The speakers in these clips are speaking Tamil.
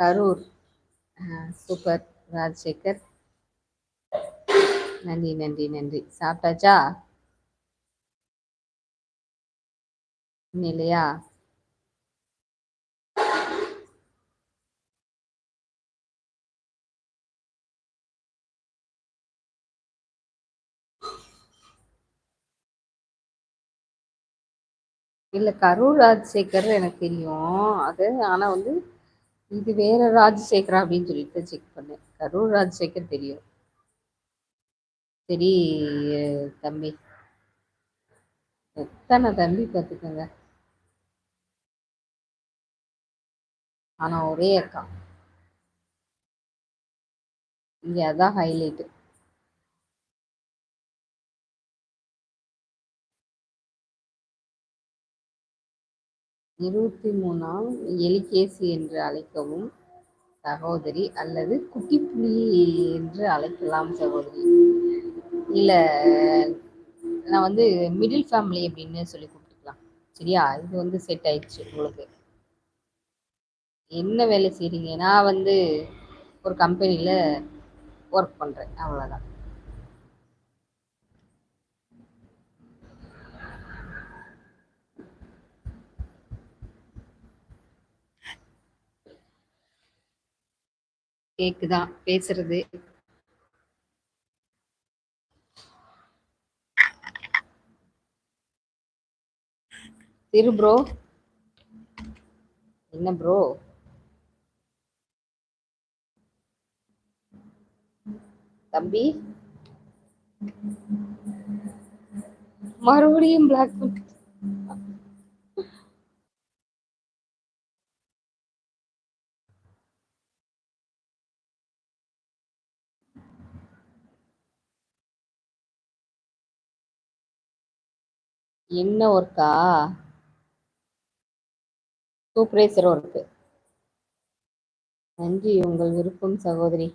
கரூர். சூப்பர் ராஜசேகர். நன்றி நன்றி நன்றி. சாப்பிட்டாச்சா? இன்னும் இல்லையா? இல்ல கரூர் ராஜசேகர் எனக்கு தெரியும் அது. ஆனா வந்து இது வேற ராஜசேகரா அப்படின்னு சொல்லிட்டு செக் பண்ணேன். கரூர் ராஜசேகர் தெரியும். சரி தம்பி. எத்தனை தம்பி பார்த்துக்கோங்க. ஆனா ஒரே அக்கா. இங்க அதான் ஹைலைட். இருபத்தி மூணாம் எலிகேசி என்று அழைக்கவும் சகோதரி, அல்லது குட்டி புலி என்று அழைக்கலாம் சகோதரி. இல்ல நான் வந்து மிடில் ஃபேமிலி அப்படின்னு சொல்லி கூப்பிட்டுக்கலாம். சரியா? இது வந்து செட் ஆயிடுச்சு உங்களுக்கு. என்ன வேலை செய்றீங்க? நான் வந்து ஒரு கம்பெனில ஒர்க் பண்றேன், அவ்வளவுதான். கேக்குதான் பேசுறது? திரு ப்ரோ. என்ன ப்ரோ? தம்பி மறுபடியும் பிளாக் பண்ணி. என்ன ஒர்க்கா? Supervisor work. நன்றி, உங்கள் விருப்பம் சகோதரி.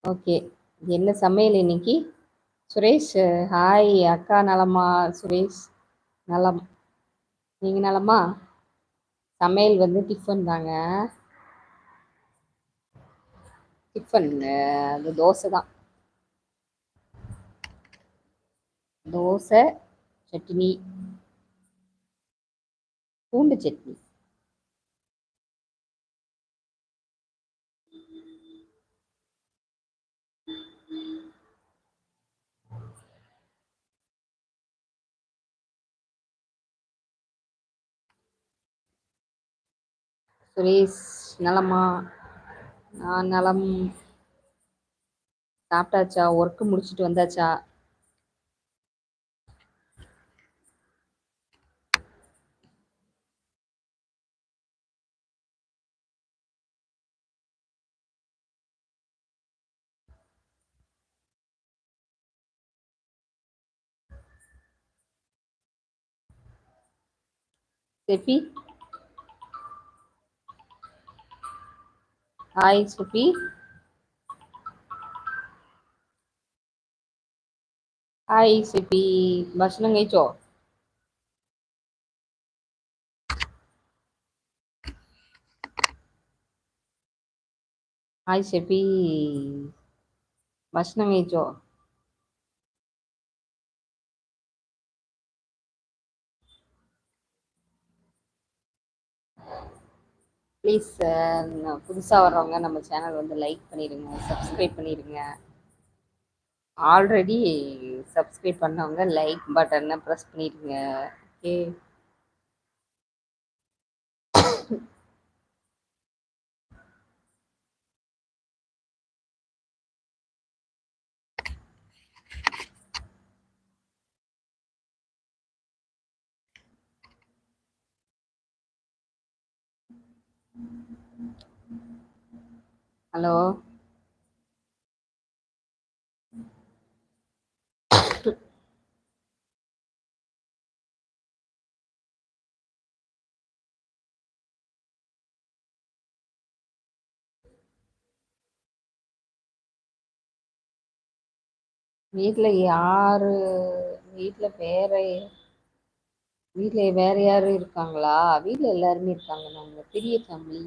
ஓகே. என்ன சமையல் இன்னைக்கு? சுரேஷ் ஹாய். அக்கா நலமா? சுரேஷ் நலம். நீங்க நலமா? சமையல் வந்து டிஃபன் தாங்க. டிஃபன் அது தோசை தான். தோசை, சட்னி, பூண்டு சட்னி. சுரேஷ் நலமா? நான் நலம். சாப்பிட்டாச்சா? ஒர்க்கு முடிச்சுட்டு வந்தாச்சா? செஃபி ஹாய். சுபி ഹായ് സിപ്പി. ഭക്ഷണം കഴിച്ചോ? ഹായ് ഷെഫി. ഭക്ഷണം കഴിച്ചോ? ப்ளீஸ் புதுசாக வர்றவங்க நம்ம சேனல் வந்து லைக் பண்ணிடுங்க, சப்ஸ்கிரைப் பண்ணிடுங்க. ஆல்ரெடி சப்ஸ்கிரைப் பண்ணவங்க லைக் பட்டனை ப்ரெஸ் பண்ணிடுங்க. ஓகே. ஹலோ. வீட்டில் யாரு? வீட்டில் வீட்டில் வேற யாரும் இருக்காங்களா? வீட்டில் எல்லாருமே இருக்காங்க. நாங்கள் பெரிய ஃபேமிலி.